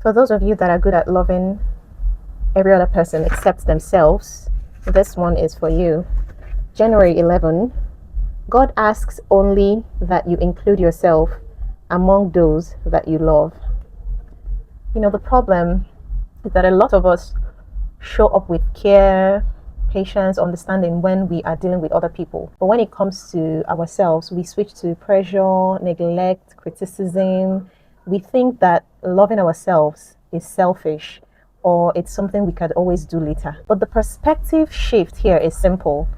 For those of you that are good at loving every other person except themselves, this one is for you. January 11, God asks only that you include yourself among those that you love. You know, the problem is that a lot of us show up with care, patience, understanding when we are dealing with other people. But when it comes to ourselves, we switch to pressure, neglect, criticism. We think that loving ourselves is selfish or it's something we could always do later. But the perspective shift here is simple.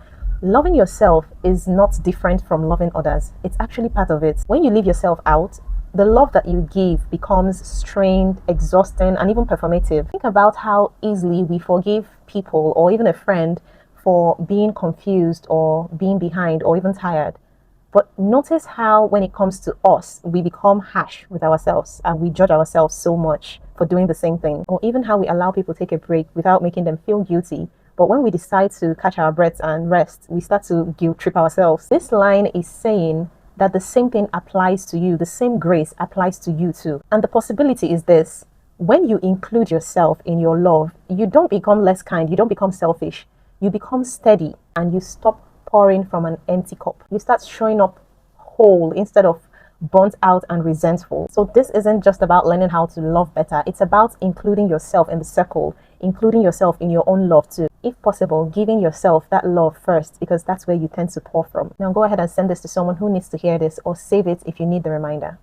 Loving yourself is not different from loving others. It's actually part of it. When you leave yourself out, the love that you give becomes strained, exhausting, and even performative. Think about how easily we forgive people or even a friend for being confused or being behind or even tired. But notice how when it comes to us, we become harsh with ourselves and we judge ourselves so much for doing the same thing. Or even how we allow people to take a break without making them feel guilty. But when we decide to catch our breaths and rest, we start to guilt trip ourselves. This line is saying that the same thing applies to you, the same grace applies to you too. And the possibility is this: when you include yourself in your love, you don't become less kind, you don't become selfish, you become steady and you stop pouring from an empty cup. You start showing up whole instead of burnt out and resentful. So this isn't just about learning how to love better, it's about including yourself in the circle, including yourself in your own love too. If possible, giving yourself that love first, because that's where you tend to pour from. Now go ahead and send this to someone who needs to hear this, or save it if you need the reminder.